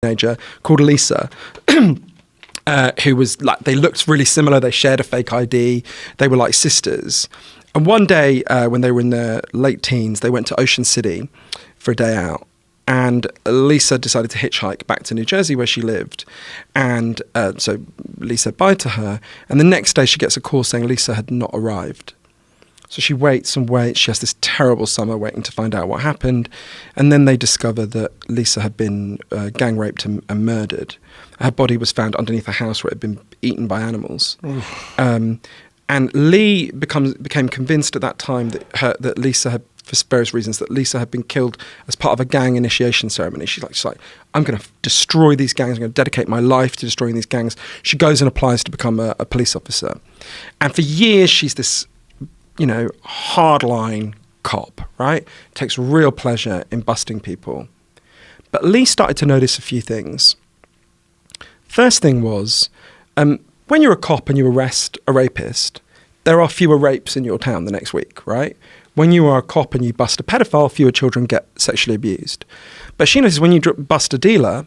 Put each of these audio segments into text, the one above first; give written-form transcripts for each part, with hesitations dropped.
teenager called Lisa, who was like, they looked really similar. They shared a fake ID. They were like sisters. And one day when they were in their late teens, they went to Ocean City for a day out. And Lisa decided to hitchhike back to New Jersey where she lived. And so Lisa said bye to her. And the next day she gets a call saying Lisa had not arrived. So she waits and waits. She has this terrible summer waiting to find out what happened. And then they discover that Lisa had been gang raped and murdered. Her body was found underneath a house where it had been eaten by animals. And Lee became convinced at that time that Lisa had, for various reasons, that Lisa had been killed as part of a gang initiation ceremony. She's like, I'm going to destroy these gangs. I'm going to dedicate my life to destroying these gangs. She goes and applies to become a police officer. And for years, she's this, hardline cop, right? Takes real pleasure in busting people. But Lee started to notice a few things. First thing was, when you're a cop and you arrest a rapist, there are fewer rapes in your town the next week, right? When you are a cop and you bust a pedophile, fewer children get sexually abused. But she notices when you bust a dealer,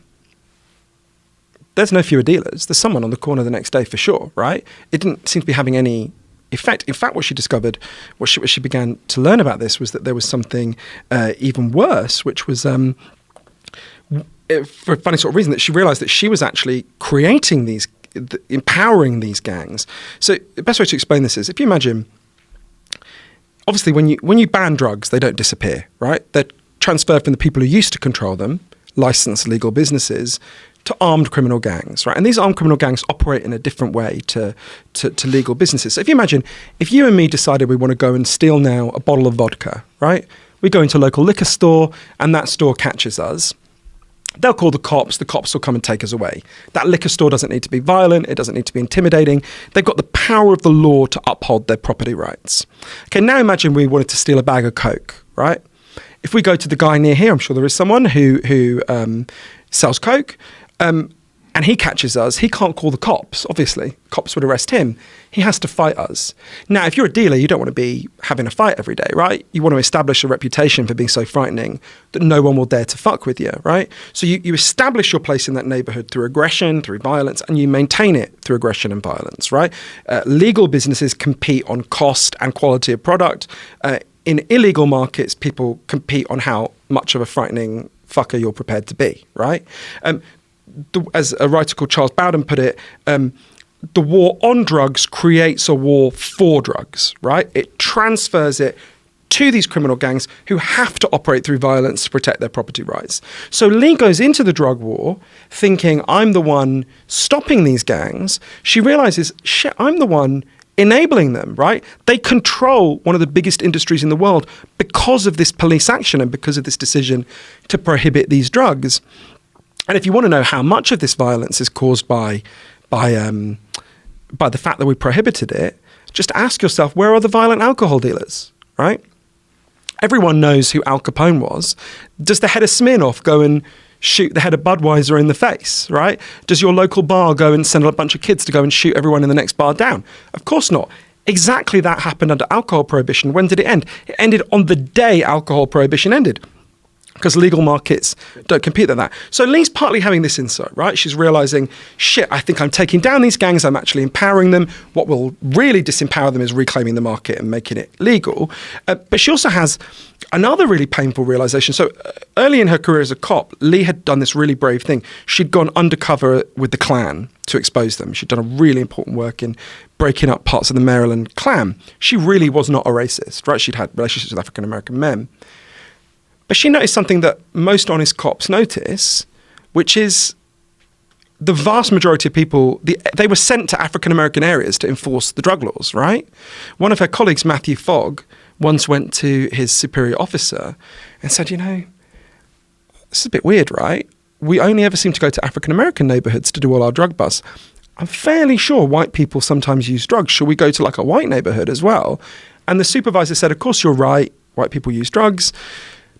there's no fewer dealers. There's someone on the corner the next day for sure, right? It didn't seem to be having any effect. In fact, what she discovered, what she began to learn about this, was that there was something even worse, which was, for a funny sort of reason, that she realized that she was actually creating these, empowering these gangs. So the best way to explain this is, if you imagine, obviously when you ban drugs, they don't disappear, right? They're transferred from the people who used to control them, licensed legal businesses, to armed criminal gangs, right? And these armed criminal gangs operate in a different way to legal businesses. So if you imagine, if you and me decided we want to go and steal now a bottle of vodka, right? We go into a local liquor store and that store catches us. They'll call the cops will come and take us away. That liquor store doesn't need to be violent, it doesn't need to be intimidating. They've got the power of the law to uphold their property rights. Okay, now imagine we wanted to steal a bag of Coke, right? If we go to the guy near here, I'm sure there is someone who sells Coke, and he catches us, he can't call the cops, obviously. Cops would arrest him. He has to fight us. Now, if you're a dealer, you don't want to be having a fight every day, right? You want to establish a reputation for being so frightening that no one will dare to fuck with you, right? So you establish your place in that neighborhood through aggression, through violence, and you maintain it through aggression and violence, right? Legal businesses compete on cost and quality of product. In illegal markets, people compete on how much of a frightening fucker you're prepared to be, right? As a writer called Charles Bowden put it, the war on drugs creates a war for drugs, right? It transfers it to these criminal gangs who have to operate through violence to protect their property rights. So Lee goes into the drug war thinking, I'm the one stopping these gangs. She realizes, shit, I'm the one enabling them, right? They control one of the biggest industries in the world because of this police action and because of this decision to prohibit these drugs. And if you want to know how much of this violence is caused by the fact that we prohibited it, just ask yourself, where are the violent alcohol dealers, right? Everyone knows who Al Capone was. Does the head of Smirnoff go and shoot the head of Budweiser in the face, right? Does your local bar go and send a bunch of kids to go and shoot everyone in the next bar down? Of course not. Exactly that happened under alcohol prohibition. When did it end? It ended on the day alcohol prohibition ended, because legal markets don't compete with that. So Lee's partly having this insight, right? She's realizing, shit, I think I'm taking down these gangs, I'm actually empowering them. What will really disempower them is reclaiming the market and making it legal. But she also has another really painful realization. So early in her career as a cop, Lee had done this really brave thing. She'd gone undercover with the Klan to expose them. She'd done a really important work in breaking up parts of the Maryland Klan. She really was not a racist, right? She'd had relationships with African-American men. But she noticed something that most honest cops notice, which is the vast majority of people, they were sent to African-American areas to enforce the drug laws, right? One of her colleagues, Matthew Fogg, once went to his superior officer and said, this is a bit weird, right? We only ever seem to go to African-American neighborhoods to do all our drug busts. I'm fairly sure white people sometimes use drugs. Should we go to like a white neighborhood as well? And the supervisor said, of course you're right. White people use drugs.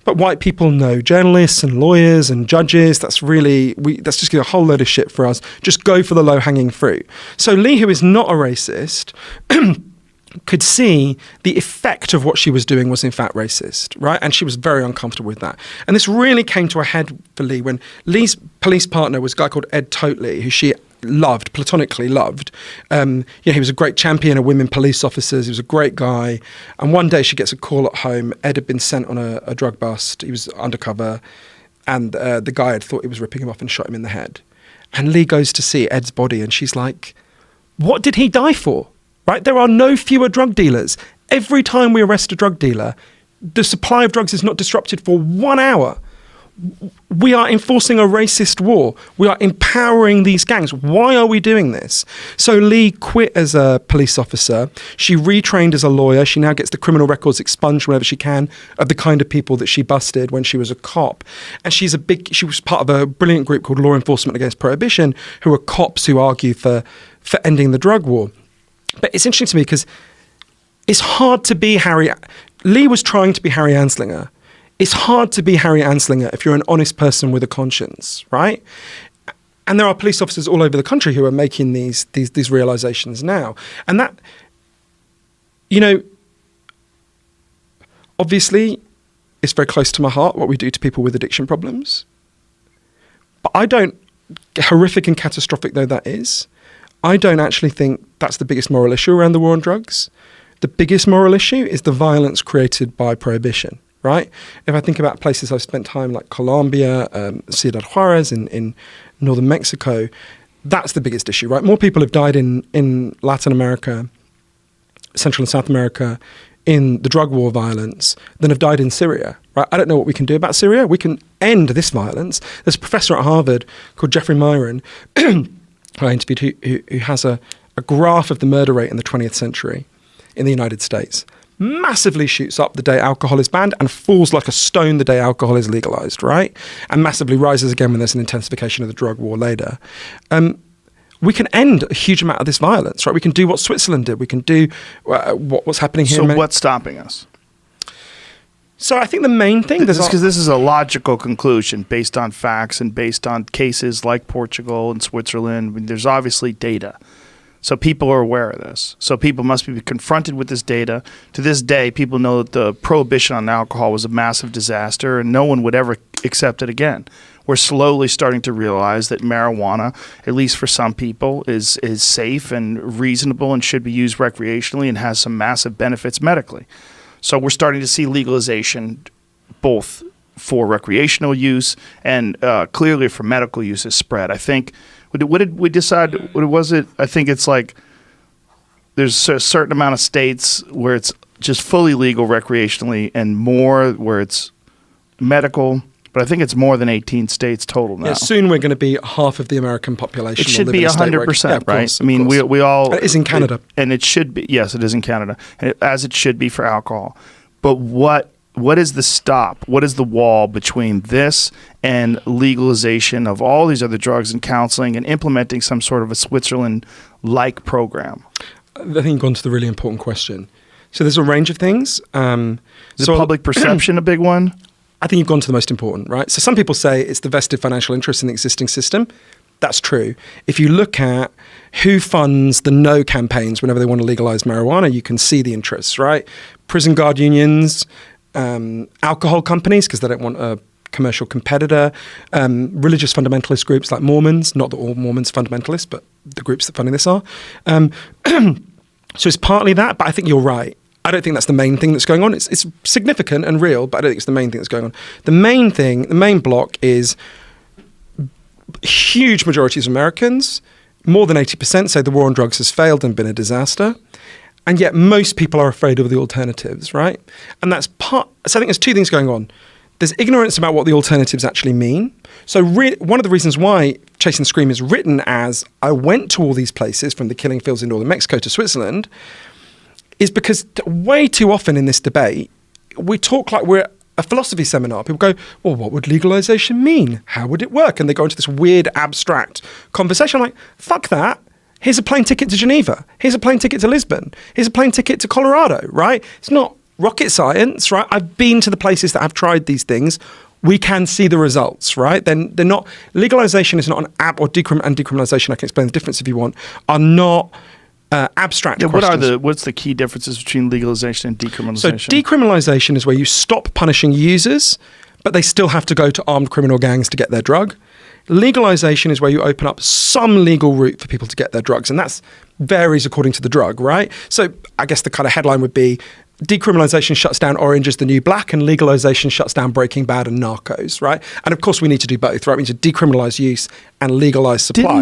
But white people know journalists and lawyers and judges. That's just a whole load of shit for us. Just go for the low-hanging fruit. So Lee, who is not a racist, could see the effect of what she was doing was in fact racist, right? And she was very uncomfortable with that. And this really came to a head for Lee when Lee's police partner was a guy called Ed Totley, who she loved, platonically loved. He was a great champion of women police officers. He was a great guy. And one day she gets a call at home. Ed had been sent on a drug bust. He was undercover. And the guy had thought he was ripping him off and shot him in the head. And Lee goes to see Ed's body and she's like, what did he die for? Right? There are no fewer drug dealers. Every time we arrest a drug dealer, the supply of drugs is not disrupted for 1 hour. We are enforcing a racist war. We are empowering these gangs. Why are we doing this? So Lee quit as a police officer. She retrained as a lawyer. She now gets the criminal records expunged whenever she can of the kind of people that she busted when she was a cop. And she was part of a brilliant group called Law Enforcement Against Prohibition, who are cops who argue for ending the drug war. But it's interesting to me because it's hard to be Lee was trying to be Harry Anslinger. It's hard to be Harry Anslinger if you're an honest person with a conscience, right? And there are police officers all over the country who are making these realizations now. And that, obviously, it's very close to my heart what we do to people with addiction problems. But horrific and catastrophic though that is, I don't actually think that's the biggest moral issue around the war on drugs. The biggest moral issue is the violence created by prohibition, right? If I think about places I've spent time like Colombia, Ciudad Juarez in northern Mexico, that's the biggest issue, right? More people have died in Latin America, Central and South America, in the drug war violence than have died in Syria, right? I don't know what we can do about Syria. We can end this violence. There's a professor at Harvard called Jeffrey Myron who I interviewed, who has a graph of the murder rate in the 20th century in the United States. Massively shoots up the day alcohol is banned and falls like a stone the day alcohol is legalized, right? And massively rises again when there's an intensification of the drug war later. We can end a huge amount of this violence, right? We can do what Switzerland did. We can do what's happening here. So what's stopping us? So I think the main thing... Because this is a logical conclusion based on facts and based on cases like Portugal and Switzerland. I mean, there's obviously data. So people are aware of this. So people must be confronted with this data. To this day, people know that the prohibition on alcohol was a massive disaster and no one would ever accept it again. We're slowly starting to realize that marijuana, at least for some people, is safe and reasonable and should be used recreationally and has some massive benefits medically. So we're starting to see legalization both for recreational use and clearly for medical use is spread. I think, what did we decide, what was it? I think it's like there's a certain amount of states where it's just fully legal recreationally and more where it's medical. But I think it's more than 18 states total now. Yeah, soon we're going to be half of the American population. It should be 100%, right? Course, I mean, we all... It is in Canada. And it should be, yes, it is in Canada, as it should be for alcohol. But what is the stop? What is the wall between this and legalization of all these other drugs and counseling and implementing some sort of a Switzerland-like program? I think you've gone to the really important question. So there's a range of things. Is public perception a big one? I think you've gone to the most important, right? So some people say it's the vested financial interest in the existing system. That's true. If you look at who funds the no campaigns whenever they want to legalize marijuana, you can see the interests, right? Prison guard unions, alcohol companies, because they don't want a commercial competitor, religious fundamentalist groups like Mormons, not that all Mormons are fundamentalists, but the groups that funding this are. So it's partly that, but I think you're right. I don't think that's the main thing that's going on. It's significant and real, but I don't think it's the main thing that's going on. The main block is huge majorities of Americans, more than 80%, say the war on drugs has failed and been a disaster. And yet most people are afraid of the alternatives, right? And so I think there's two things going on. There's ignorance about what the alternatives actually mean. So one of the reasons why Chasing the Scream is written as I went to all these places, from the killing fields in northern Mexico to Switzerland, is because way too often in this debate, we talk like we're a philosophy seminar. People go, well, what would legalization mean? How would it work? And they go into this weird, abstract conversation. I'm like, fuck that. Here's a plane ticket to Geneva. Here's a plane ticket to Lisbon. Here's a plane ticket to Colorado, right? It's not rocket science, right? I've been to the places that have tried these things. We can see the results, right? Then they're not, legalization is not an app, or decriminalization, I can explain the difference if you want, are not abstract Yeah, questions. what's the key differences between legalization and So decriminalization? decriminalization is where you stop punishing users, but they still have to go to armed criminal gangs to get their drug. Legalization is where you open up some legal route for people to get their drugs, and that varies according to the drug, right? So I guess the kind of headline would be decriminalization shuts down Orange is the New Black, and legalization shuts down Breaking Bad and Narcos, right? And of course we need to do both, right? We need to decriminalize use and legalize supply.